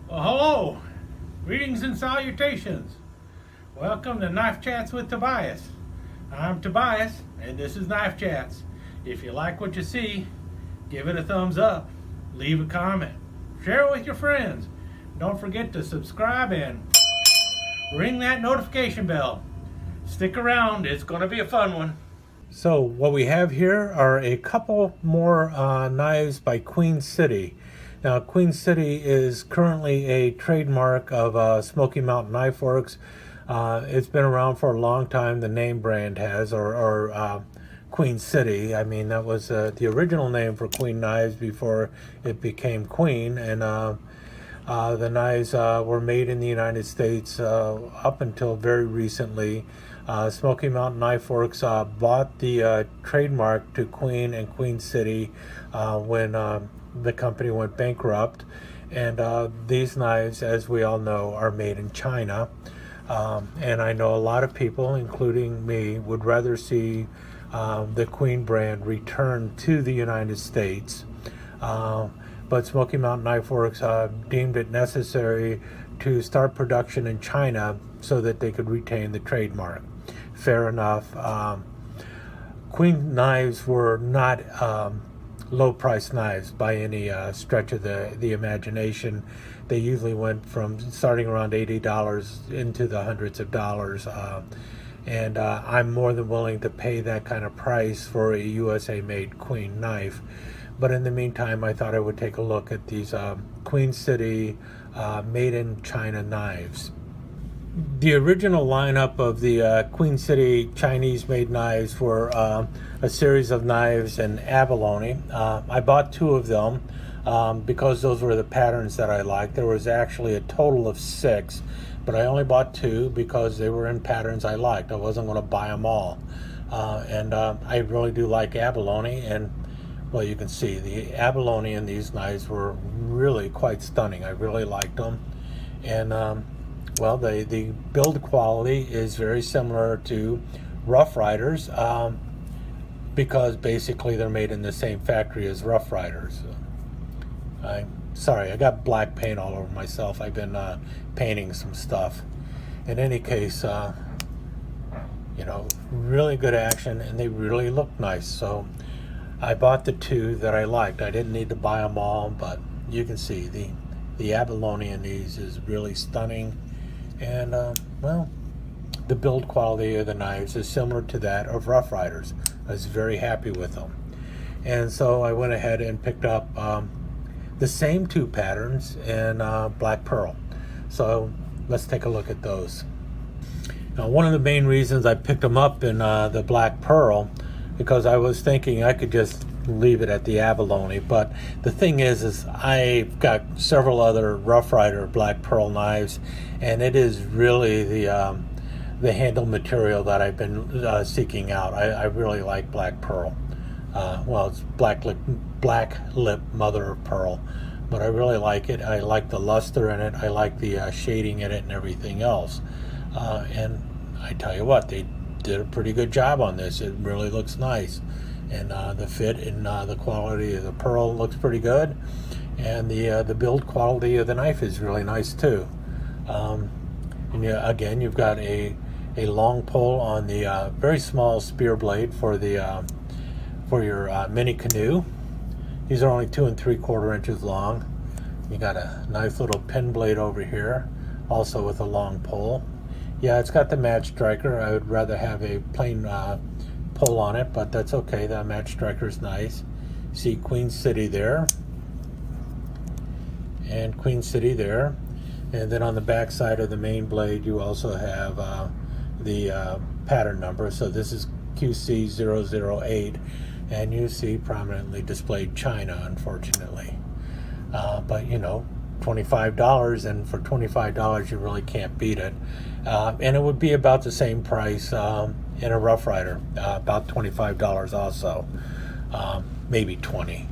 Well, hello, greetings and salutations. Welcome to Knife Chats with Tobias. I'm Tobias, and this is Knife Chats. If you like what you see, give it a thumbs up, leave a comment, share it with your friends. Don't forget to subscribe and ring that notification bell. Stick around, it's going to be a fun one. So what we have here are a couple more knives by Queen City. Now, Queen City is currently a trademark of Smoky Mountain Knife Works. It's been around for a long time, the name brand has, or Queen City. I mean, that was the original name for Queen Knives before it became Queen. And the knives were made in the United States up until very recently. Smoky Mountain Knife Works bought the trademark to Queen and Queen City when the company went bankrupt. And these knives, as we all know, are made in China. And I know a lot of people, including me, would rather see the Queen brand return to the United States. But Smoky Mountain Knife Works deemed it necessary to start production in China so that they could retain the trademark. Fair enough. Queen knives were not low-priced knives by any stretch of the imagination. They usually went from starting around $80 into the hundreds of dollars. And I'm more than willing to pay that kind of price for a USA-made Queen knife. But in the meantime, I thought I would take a look at these Queen City made in China knives. The original lineup of the Queen City Chinese-made knives were a series of knives in abalone. I bought two of them because those were the patterns that I liked. There was actually a total of 6, but I only bought 2 because they were in patterns I liked. I wasn't going to buy them all. And I really do like abalone, and well, you can see the abalone in these knives were really quite stunning. I really liked them. And well, the build quality is very similar to Rough Riders because basically they're made in the same factory as Rough Riders. I'm sorry, I got black paint all over myself. I've been painting some stuff. In any case, you know, really good action, and they really look nice. So I bought the 2 that I liked. I didn't need to buy them all, but you can see the abalone in these is really stunning. And well, the build quality of the knives is similar to that of Rough Riders. I was very happy with them. And so I went ahead and picked up the same 2 patterns in Black Pearl. So let's take a look at those. Now, one of the main reasons I picked them up in the Black Pearl, because I was thinking I could just leave it at the abalone, but the thing is I've got several other Rough Rider Black Pearl knives, and it is really the handle material that I've been seeking out. I really like Black Pearl. Well, it's black lip mother of pearl, but I really like it. I like the luster in it. I like the shading in it and everything else. And I tell you what, they did a pretty good job on this. It really looks nice, and the fit and the quality of the pearl looks pretty good, and the build quality of the knife is really nice too. And again, you've got a long pole on the very small spear blade for the for your mini canoe. These are only 2 3/4 inches long. You got a nice little pin blade over here, also with a long pole. Yeah, it's got the match striker. I would rather have a plain pull on it, but that's okay. The match striker is nice. See Queen City there, and Queen City there. And then on the back side of the main blade, you also have the pattern number. So this is QC008, and you see prominently displayed China, unfortunately. But you know, $25, and for $25 you really can't beat it. And it would be about the same price in a Rough Rider, about $25 also, maybe 20.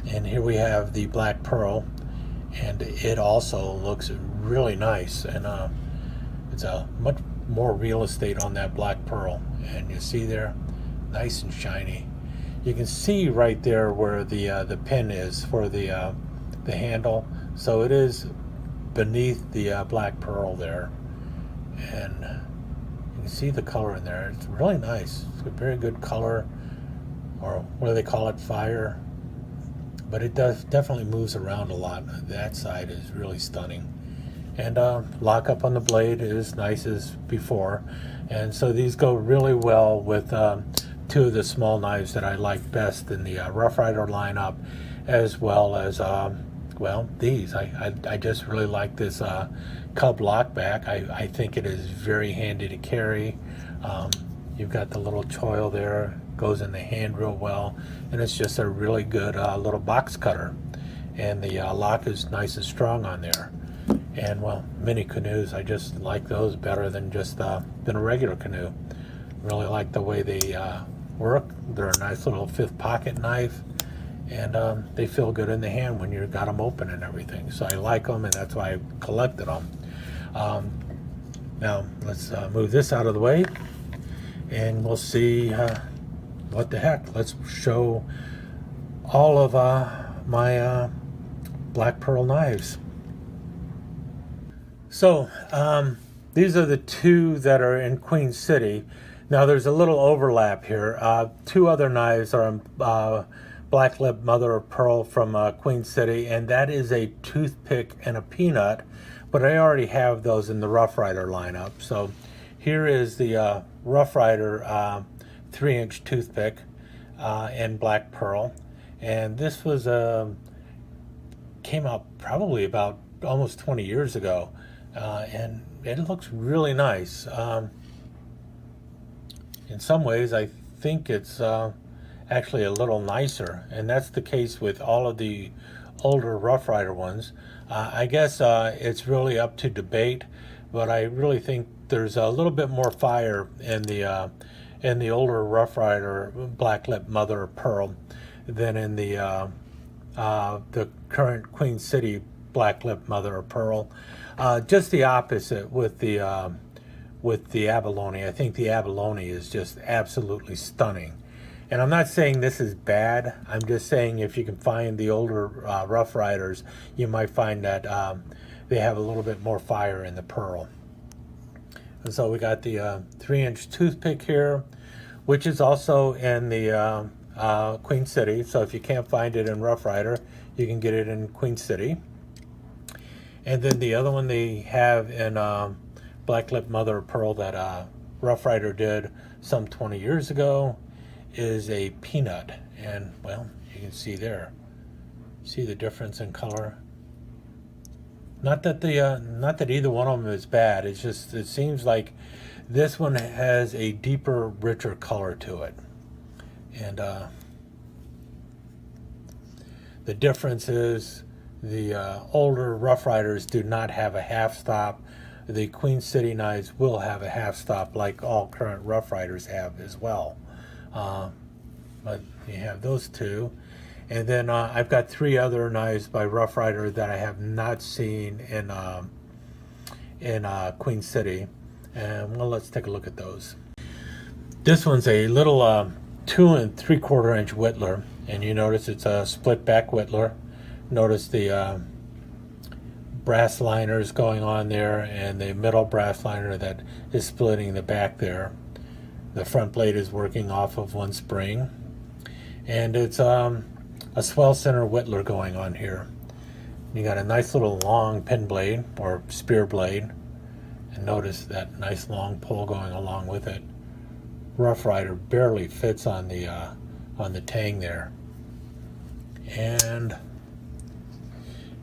And here we have the Black Pearl, and it also looks really nice, and it's a much more real estate on that Black Pearl, and you see there, nice and shiny. You can see right there where the pin is for the handle, so it is beneath the black pearl there, and you can see the color in there. It's really nice. It's a very good color, or what do they call it, fire. But it definitely moves around a lot. That side is really stunning. And lockup on the blade is nice as before. And so these go really well with two of the small knives that I like best in the Rough Rider lineup, as well as well, these. I just really like this Cub Lockback. I think it is very handy to carry. You've got the little choil there, goes in the hand real well, and it's just a really good little box cutter. And the lock is nice and strong on there. And well, mini canoes, I just like those better than just than a regular canoe. Really like the way they work. They're a nice little fifth pocket knife, and they feel good in the hand when you've got them open and everything. So I like them, and that's why I collected them. Now let's move this out of the way, and we'll see what the heck. Let's show all of my black pearl knives. So these are the two that are in Queen City. Now there's a little overlap here. Two other knives are in black lip mother of pearl from Queen City, and that is a toothpick and a peanut, but I already have those in the Rough Rider lineup. So here is the Rough Rider 3-inch toothpick in black pearl, and this was came out probably about almost 20 years ago, and it looks really nice. In some ways I think it's actually a little nicer, and that's the case with all of the older Rough Rider ones. I guess it's really up to debate, but I really think there's a little bit more fire in the older Rough Rider black lip mother of pearl than in the current Queen City black lip mother of pearl. Just the opposite with the abalone. I think the abalone is just absolutely stunning. And I'm not saying this is bad. I'm just saying if you can find the older Rough Riders, you might find that they have a little bit more fire in the pearl. And so we got the 3-inch toothpick here, which is also in the Queen City. So if you can't find it in Rough Rider, you can get it in Queen City. And then the other one they have in black lip mother of pearl that Rough Rider did some 20 years ago is a peanut. And well, you can see there, see the difference in color. Not that either one of them is bad. It's just, it seems like this one has a deeper, richer color to it. And the difference is the older Rough Riders do not have a half stop. The Queen City knives will have a half stop like all current Rough Riders have as well. But you have those two. And then I've got 3 other knives by Rough Rider that I have not seen in Queen City. And well, let's take a look at those. This one's a little 2 3/4-inch whittler, and you notice it's a split back whittler. Notice the brass liners going on there, and the middle brass liner that is splitting the back there. The front blade is working off of one spring, and it's a swell center whittler going on here. You got a nice little long pin blade or spear blade, and notice that nice long pole going along with it. Rough Rider barely fits on the tang there, and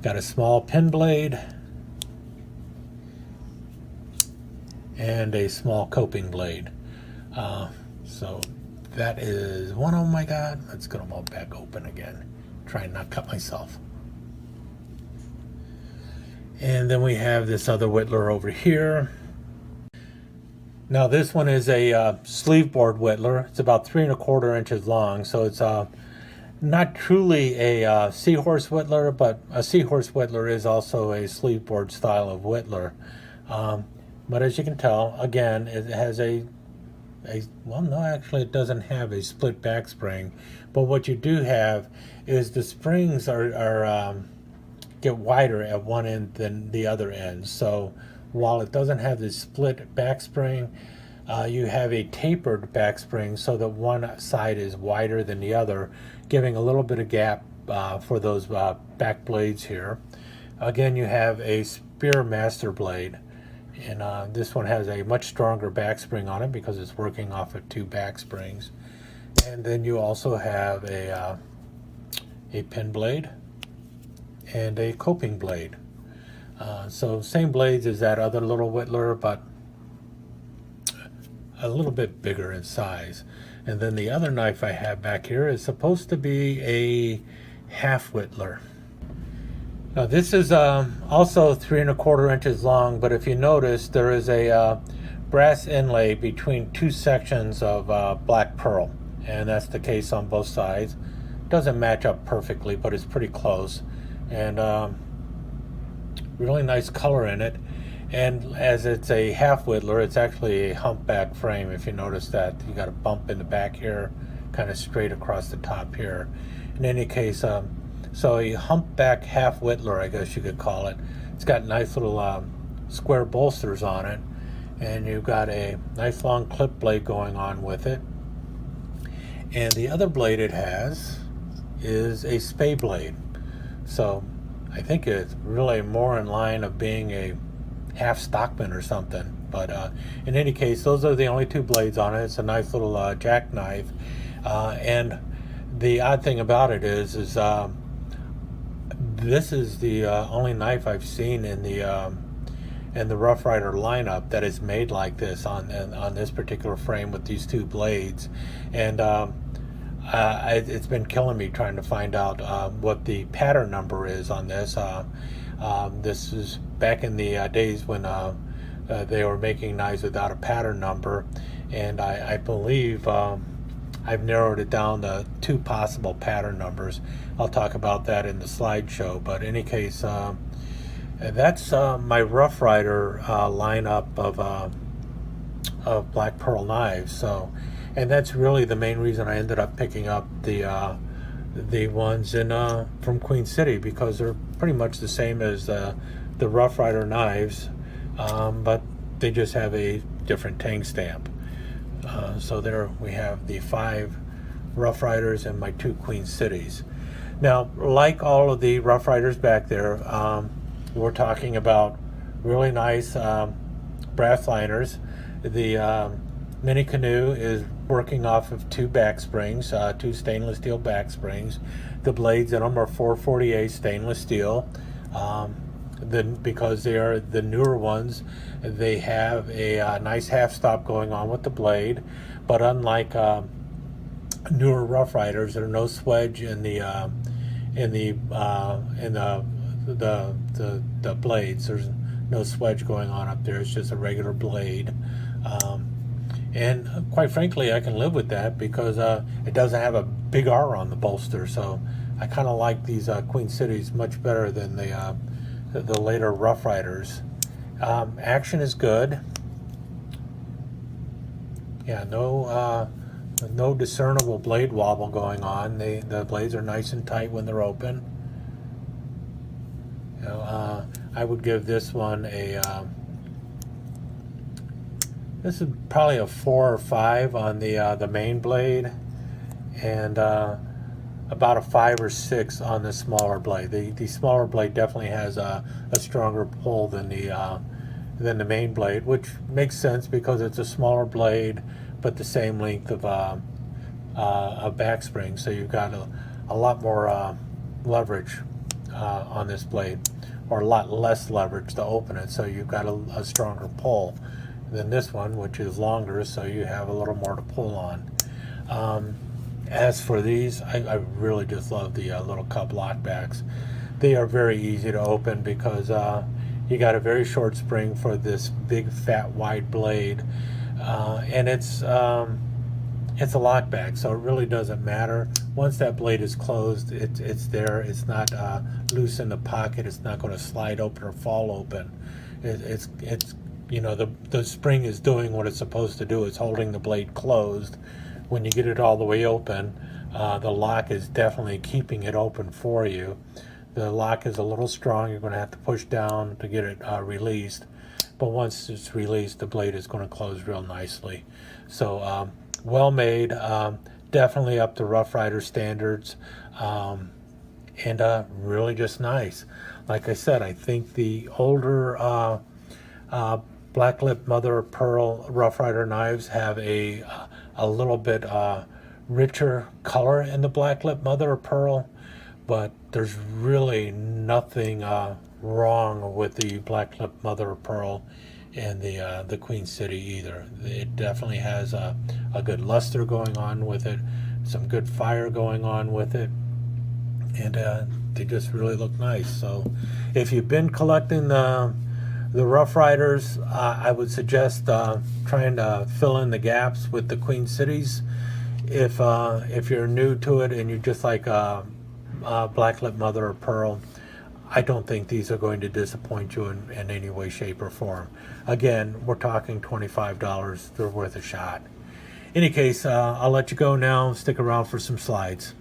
got a small pin blade and a small coping blade. So that is one. Oh my God, let's get them all back open again. Try and not cut myself. And then we have this other whittler over here. Now this one is a sleeve board whittler. It's about 3 1/4 inches long, so it's not truly a seahorse whittler, but a seahorse whittler is also a sleeve board style of whittler. But as you can tell, again, it has well, no, actually it doesn't have a split back spring, but what you do have is the springs are get wider at one end than the other end. So while it doesn't have this split back spring, you have a tapered back spring so that one side is wider than the other, giving a little bit of gap for those back blades here. Again, you have a Spear Master blade, and this one has a much stronger back spring on it because it's working off of 2 back springs. And then you also have a pin blade and a coping blade. So same blades as that other little whittler, but a little bit bigger in size. And then the other knife I have back here is supposed to be a half whittler. Now this is also 3 1/4 inches long, but if you notice, there is a brass inlay between 2 sections of black pearl, and that's the case on both sides. Doesn't match up perfectly, but it's pretty close, and really nice color in it. And as it's a half whittler, it's actually a humpback frame. If you notice that, you got a bump in the back here, kind of straight across the top here. In any case, so a humpback half whittler, I guess you could call it. It's got nice little square bolsters on it, and you've got a nice long clip blade going on with it. And the other blade it has is a spay blade. So I think it's really more in line of being a half stockman or something. But in any case, those are the only 2 blades on it. It's a nice little jackknife. And the odd thing about it is this is the only knife I've seen in the Rough Rider lineup that is made like this on this particular frame with these 2 blades. And it's been killing me trying to find out what the pattern number is on this. This is back in the days when they were making knives without a pattern number, and I believe I've narrowed it down to 2 possible pattern numbers. I'll talk about that in the slideshow, but in any case, that's my Rough Rider lineup of black pearl knives. So, and that's really the main reason I ended up picking up the ones in from Queen City, because they're pretty much the same as the Rough Rider knives, but they just have a different tang stamp. So there we have the 5 Rough Riders and my 2 Queen Cities. Now, like all of the Rough Riders back there, we're talking about really nice brass liners. The Mini Canoe is working off of 2 back springs, 2 stainless steel back springs. The blades in them are 448 stainless steel. Because they are the newer ones, they have a nice half stop going on with the blade. But unlike newer Rough Riders, there are no swedge in the blades. There's no swedge going on up there. It's just a regular blade. And quite frankly, I can live with that because it doesn't have a big R on the bolster. So I kind of like these Queen Cities much better than the later Rough Riders. Action is good. Yeah, no discernible blade wobble going on. The blades are nice and tight when they're open. You know, I would give this one this is probably a 4 or 5 on the main blade, and about a 5 or 6 on the smaller blade. The smaller blade definitely has a stronger pull than the main blade, which makes sense because it's a smaller blade but the same length of a back spring. So you've got a lot more leverage on this blade, or a lot less leverage to open it. So you've got a stronger pull than this one, which is longer, so you have a little more to pull on. As for these, I really just love the little cub lockbacks. They are very easy to open because you got a very short spring for this big fat wide blade, and it's a lockback, so it really doesn't matter. Once that blade is closed, it's there. It's not loose in the pocket. It's not going to slide open or fall open. It's you know, the spring is doing what it's supposed to do. It's holding the blade closed. When you get it all the way open, the lock is definitely keeping it open for you. The lock is a little strong. You're going to have to push down to get it released. But once it's released, the blade is going to close real nicely. So well made, definitely up to Rough Rider standards, and really just nice. Like I said, I think the older black lip mother of pearl Rough Rider knives have a little bit richer color in the black lip mother of pearl, but there's really nothing wrong with the black lip mother of pearl and the Queen City either. It definitely has a good luster going on with it, some good fire going on with it, and they just really look nice. So if you've been collecting the Rough Riders, I would suggest trying to fill in the gaps with the Queen Cities. If you're new to it and you just like black lip mother of pearl, I don't think these are going to disappoint you in any way, shape, or form. Again, we're talking $25. They're worth a shot. In any case, I'll let you go now. Stick around for some slides.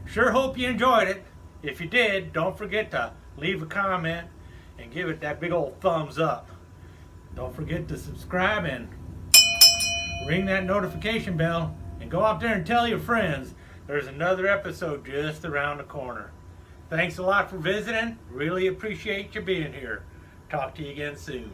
Sure hope you enjoyed it. If you did, don't forget to leave a comment and give it that big old thumbs up. Don't forget to subscribe and ring that notification bell, and go out there and tell your friends there's another episode just around the corner. Thanks a lot for visiting. Really appreciate you being here. Talk to you again soon.